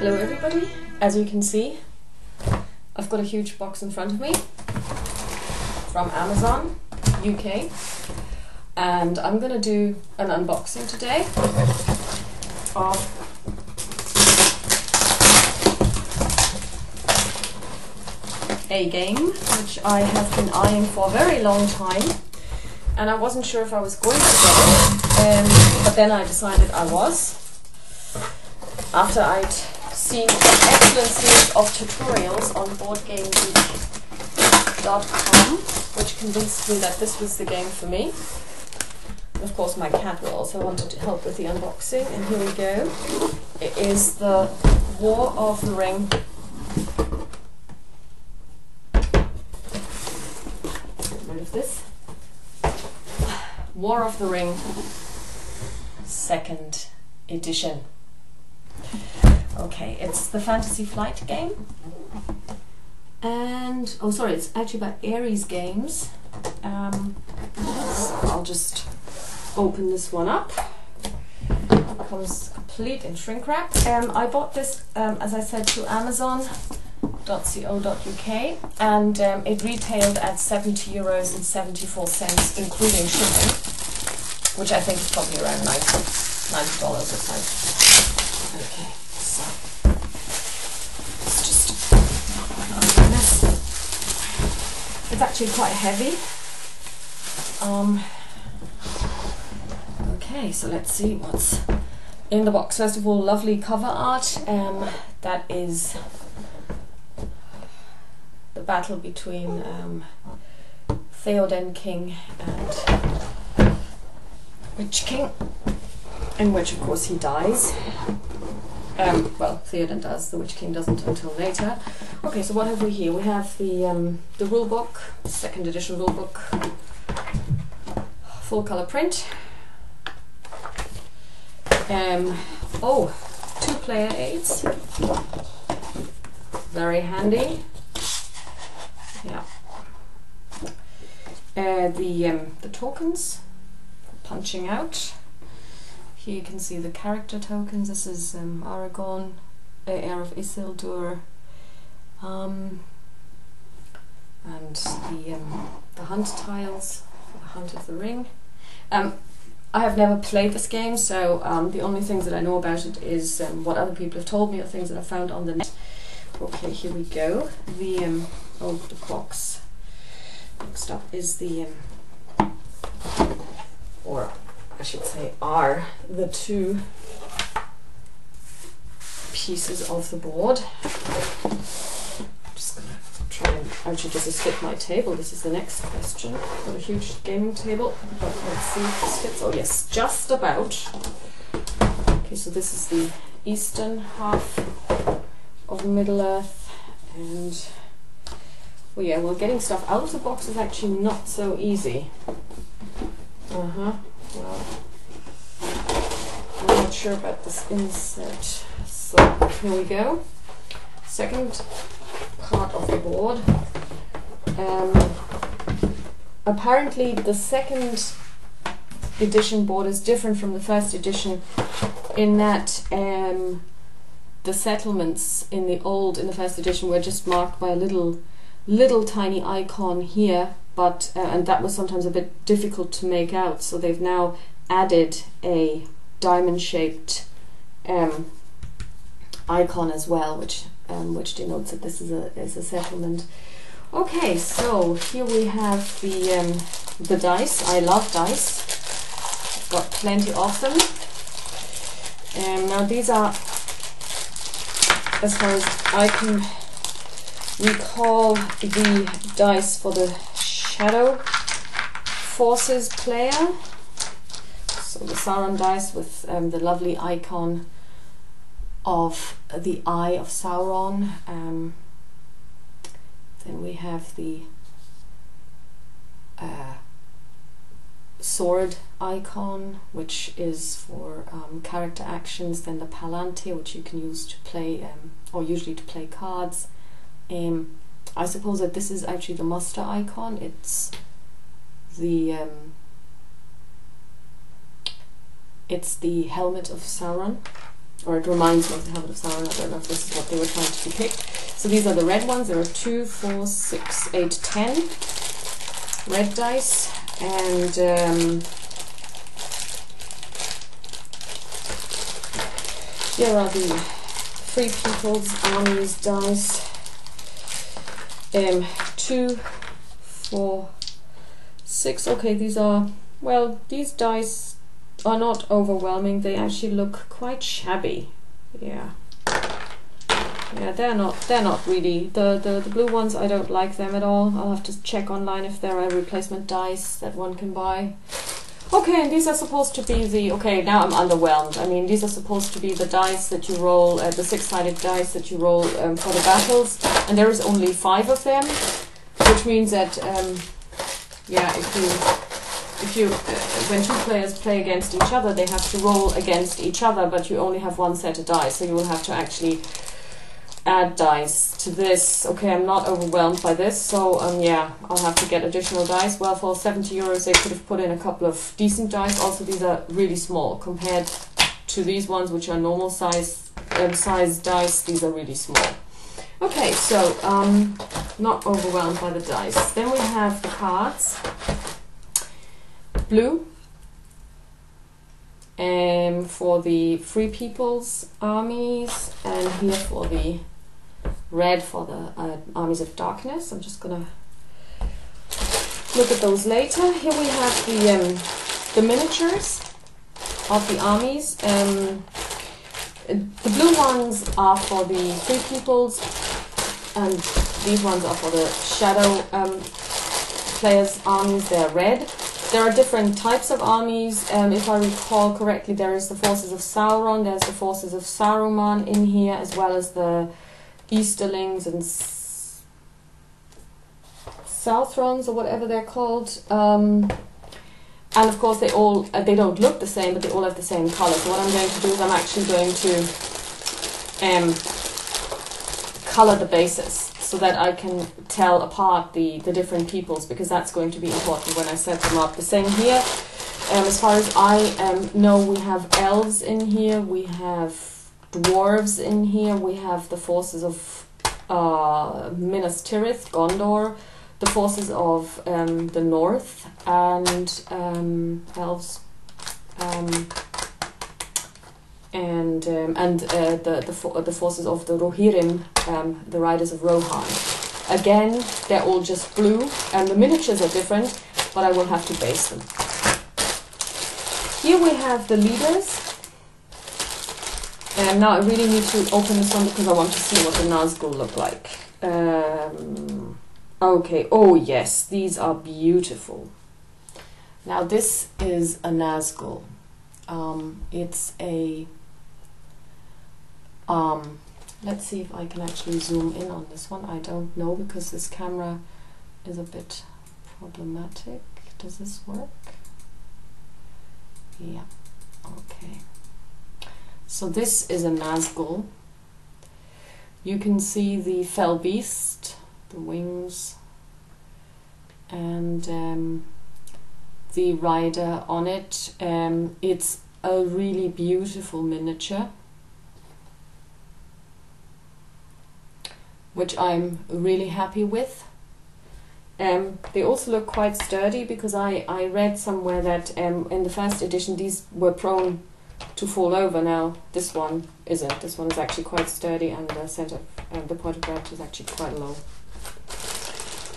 Hello everybody, as you can see I've got a huge box in front of me from Amazon UK and I'm going to do an unboxing today of a game which I have been eyeing for a very long time, and I wasn't sure if I was going to get it, but then I decided I was, after I'd seen an excellent series of tutorials on BoardGameGeek.com, which convinced me that this was the game for me. And of course my cat will also wanted to help with the unboxing, and here we go. It is the War of the Ring. Get rid of this. War of the Ring 2nd edition. Okay, it's the Fantasy Flight game, and oh sorry, it's actually by Ares Games. So I'll just open this one up. It comes complete in shrink wrap. I bought this, as I said, to Amazon.co.uk, and it retailed at €70.74, including shipping, which I think is probably around $90 or so. Okay. So, it's just a mess. It's actually quite heavy. Okay, so let's see what's in the box. First of all, lovely cover art. That is the battle between Theoden King and Witch King, in which of course he dies. Well, Theoden does, the Witch King doesn't until later. Okay, so what have we here? We have the rule book, 2nd edition rule book, full color print. Oh, 2-player aids, very handy. Yeah. The tokens for punching out. Here you can see the character tokens. This is Aragorn, Heir of Isildur, and the hunt tiles, the Hunt of the Ring. I have never played this game, so the only things that I know about it is what other people have told me or things that I found on the net. Okay, here we go. The box. Next up is the or I should say are the 2 pieces of the board. I'm just going to try and actually does this fit my table? This is the next question. Got a huge gaming table, but let's see if this fits. Oh yes, just about. Okay, so this is the eastern half of Middle-earth, and well, yeah, well, getting stuff out of the box is actually not so easy. Well, I'm not sure about this insert. So here we go. 2nd part of the board. Apparently the 2nd edition board is different from the 1st edition in that the settlements in the 1st edition were just marked by a little tiny icon here, but and that was sometimes a bit difficult to make out, so they've now added a diamond-shaped icon as well, which denotes that this is a settlement. Okay, so here we have the dice. I love dice. I've got plenty of them. Now these are, as far as I can recall, the dice for the Shadow Forces player. So the Sauron dice with the lovely icon of the Eye of Sauron. Then we have the sword icon, which is for character actions. Then the Palantir, which you can use to play, or usually to play cards. I suppose that this is actually the muster icon. It's the helmet of Sauron. or it reminds me of the Helmet of Sauron. I don't know if this is what they were trying to depict. So these are the red ones. There are 2, 4, 6, 8, 10 red dice, and here are the Free People's Armies dice. 2, 4, 6. Okay, these are, well, these dice are not overwhelming. They actually look quite shabby. Yeah. Yeah, they're not really the blue ones. I don't like them at all. I'll have to check online if there are replacement dice that one can buy. Okay, and these are supposed to be the, okay, now I'm underwhelmed. I mean, these are supposed to be the dice that you roll, the 6-sided dice that you roll for the battles, and there is only 5 of them, which means that, yeah, if you when 2 players play against each other, they have to roll against each other, but you only have 1 set of dice, so you will have to actually add dice to this. Okay, I'm not overwhelmed by this, so yeah, I'll have to get additional dice. Well, for 70 euros they could have put in a couple of decent dice. Also, these are really small compared to these ones, which are normal size dice. These are really small. Okay, so not overwhelmed by the dice. Then we have the cards. Blue for the Free People's Armies, and here for the red for the Armies of Darkness. I'm just gonna look at those later. Here we have the miniatures of the armies. The blue ones are for the Free People's, and these ones are for the Shadow players' armies. They're red. There are different types of armies. If I recall correctly, there is the forces of Sauron, there's the forces of Saruman in here, as well as the Easterlings and Southrons, or whatever they're called. And of course they all, they don't look the same, but they all have the same color. So what I'm going to do is I'm actually going to color the bases, so that I can tell apart the different peoples, because that's going to be important when I set them up. The same here. As far as I know, we have elves in here, we have dwarves in here, we have the forces of Minas Tirith, Gondor, the forces of the north, and elves, and the forces of the Rohirrim, the Riders of Rohan. Again, they're all just blue, and the miniatures are different, but I will have to base them. Here we have the leaders. And now I really need to open this one because I want to see what the Nazgul look like. Okay, oh yes, these are beautiful. Now this is a Nazgul. It's a let's see if I can actually zoom in on this one. I don't know, because this camera is a bit problematic. Does this work? Yeah, okay. So this is a Nazgul. You can see the fell beast, the wings, and the rider on it. It's a really beautiful miniature, which I'm really happy with. They also look quite sturdy, because I read somewhere that in the first edition these were prone to fall over. Now this one isn't. This one is actually quite sturdy, and the center and the point of gravity is actually quite low.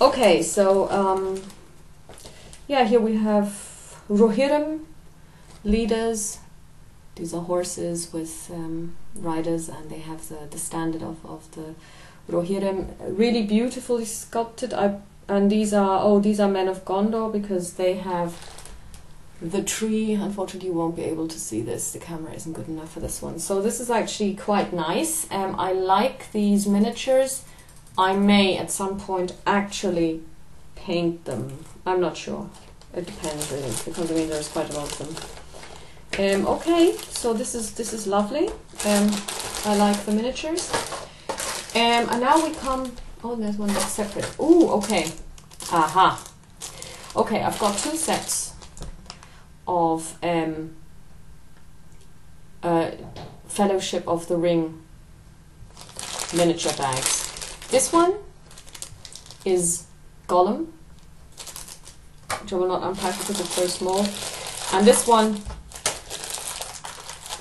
Okay, so yeah, here we have Rohirrim leaders. These are horses with riders, and they have the standard of the Rohirrim, really beautifully sculpted. And these are men of Gondor, because they have the tree. Unfortunately, you won't be able to see this. The camera isn't good enough for this one. So this is actually quite nice. I like these miniatures. I may at some point actually paint them. I'm not sure. It depends really, because I mean there's quite a lot of them. Okay, so this is lovely. I like the miniatures. And now we come. Oh, there's one that's separate. Ooh, okay. Aha. Okay, I've got 2 sets of Fellowship of the Ring miniature bags. This one is Gollum, which I will not unpack because it's so small. And this one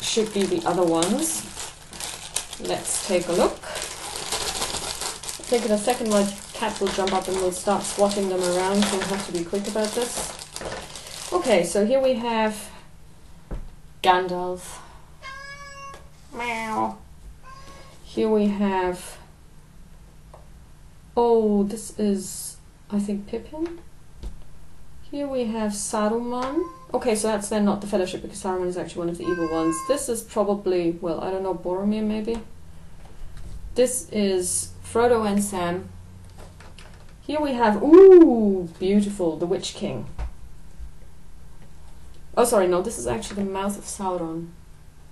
should be the other ones. Let's take a look. Take it a second, my cat will jump up and we'll start swatting them around, so we'll have to be quick about this. Okay, so here we have Gandalf. Meow. Here we have, oh, this is, I think, Pippin. Here we have Saruman. Okay, so that's then not the Fellowship, because Saruman is actually one of the evil ones. This is probably, well, I don't know, Boromir maybe? This is Frodo and Sam. Here we have, ooh, beautiful, the Witch King. Oh, sorry, no, this is actually the Mouth of Sauron.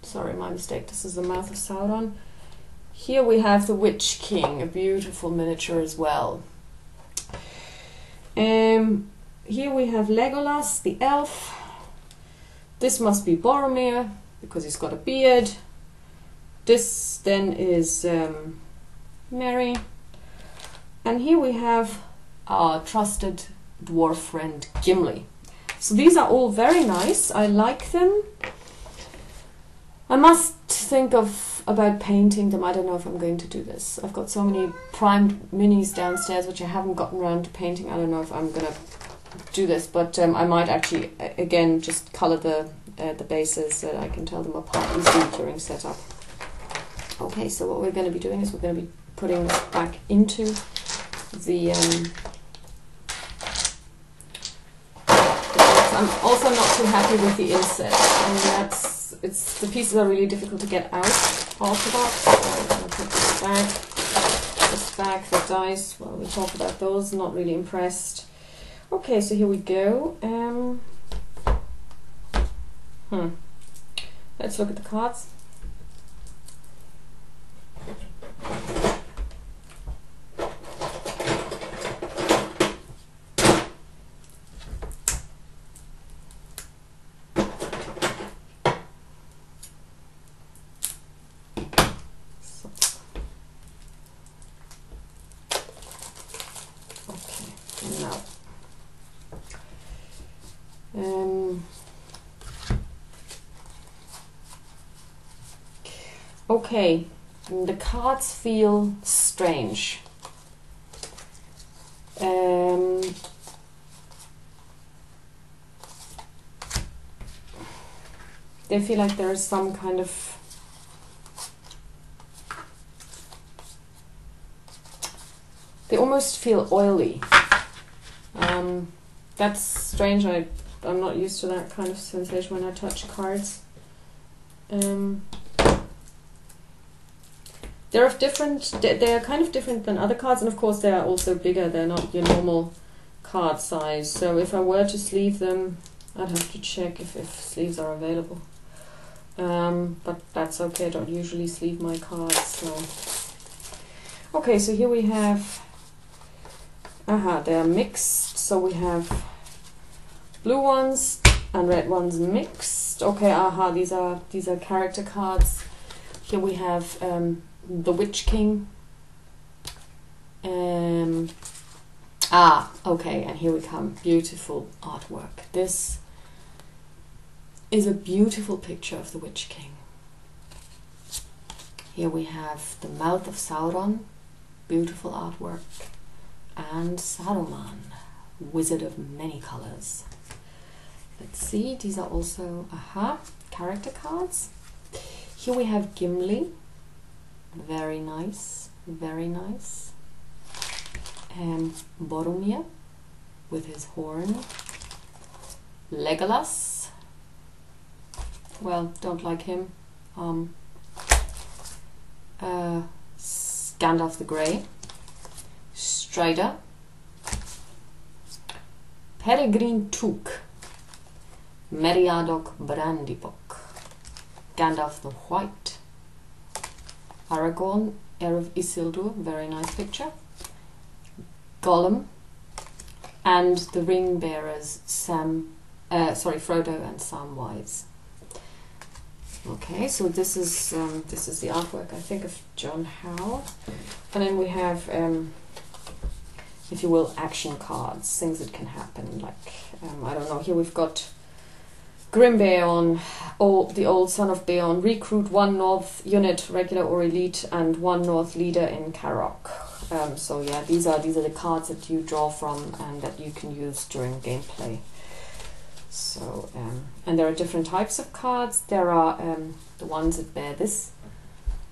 Sorry, my mistake. This is the Mouth of Sauron. Here we have the Witch King, a beautiful miniature as well. Here we have Legolas, the elf. This must be Boromir, because he's got a beard. This then is Merry. And here we have our trusted dwarf friend, Gimli. So these are all very nice. I like them. I must think about painting them. I don't know if I'm going to do this. I've got so many primed minis downstairs which I haven't gotten around to painting. I don't know if I'm going to do this, but I might actually, again, just colour the bases so that I can tell them apart easily during setup. Okay, so what we're going to be doing is we're going to be putting this back into the... I'm also not too happy with the inset. And the pieces are really difficult to get out of the box. So I'm going to put this back, the dice. Well, we'll talk about those. Not really impressed. Okay, so here we go. Let's look at the cards. Okay, the cards feel strange. They feel like there is some kind of they almost feel oily. That's strange. I'm not used to that kind of sensation when I touch cards. They're of different. They are kind of different than other cards, and of course they are also bigger. They're not your normal card size. So if I were to sleeve them, I'd have to check if sleeves are available. But that's okay. I don't usually sleeve my cards. So okay, so here we have. They are mixed. So we have blue ones and red ones mixed. Okay, these are character cards. Here we have the Witch King. Okay, and here we come. Beautiful artwork. This is a beautiful picture of the Witch King. Here we have the Mouth of Sauron. Beautiful artwork. And Saruman, Wizard of Many Colors. Let's see, these are also character cards. Here we have Gimli. Very nice, very nice. Boromir with his horn. Legolas. Well, don't like him. Gandalf the Grey. Strider. Peregrine Took. Meriadoc Brandybuck. Gandalf the White. Aragorn, Heir of Isildur, very nice picture. Gollum, and the ring bearers Frodo and Samwise. Okay, so this is the artwork, I think, of John Howe, and then we have, if you will, action cards, things that can happen. Like I don't know. Here we've got Grim Beon, the old son of Beon, recruit 1 North unit, regular or elite, and 1 North leader in Karok. So yeah, these are the cards that you draw from and that you can use during gameplay. So, and there are different types of cards. There are the ones that bear this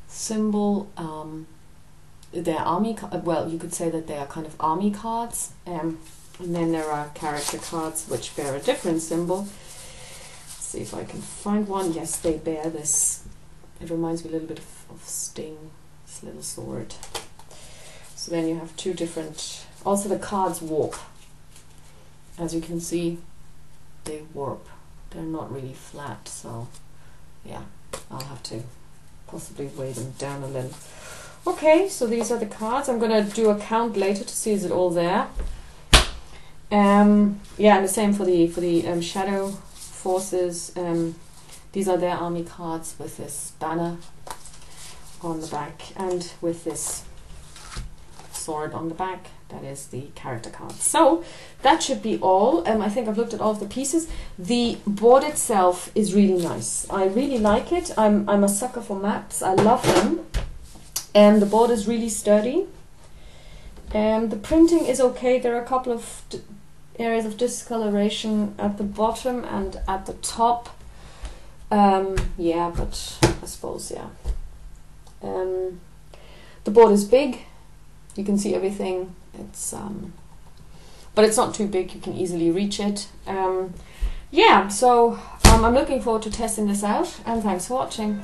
symbol. They're army. Well, you could say that they are kind of army cards. And then there are character cards which bear a different symbol. Let's see if I can find one. Yes, they bear this. It reminds me a little bit of Sting, this little sword. So then you have 2 different. Also, the cards warp. As you can see, they warp. They're not really flat, so yeah, I'll have to possibly weigh them down a little. Okay, so these are the cards. I'm gonna do a count later to see is it all there. Yeah, and the same for the Shadow Forces. These are their army cards with this banner on the back and with this sword on the back. That is the character card. So that should be all. I think I've looked at all of the pieces. The board itself is really nice. I really like it. I'm a sucker for maps. I love them. And the board is really sturdy. The printing is okay. There are a couple of areas of discoloration at the bottom and at the top. Yeah, but I suppose, yeah. The board is big. You can see everything. It's but it's not too big. You can easily reach it. Yeah, so I'm looking forward to testing this out, and thanks for watching.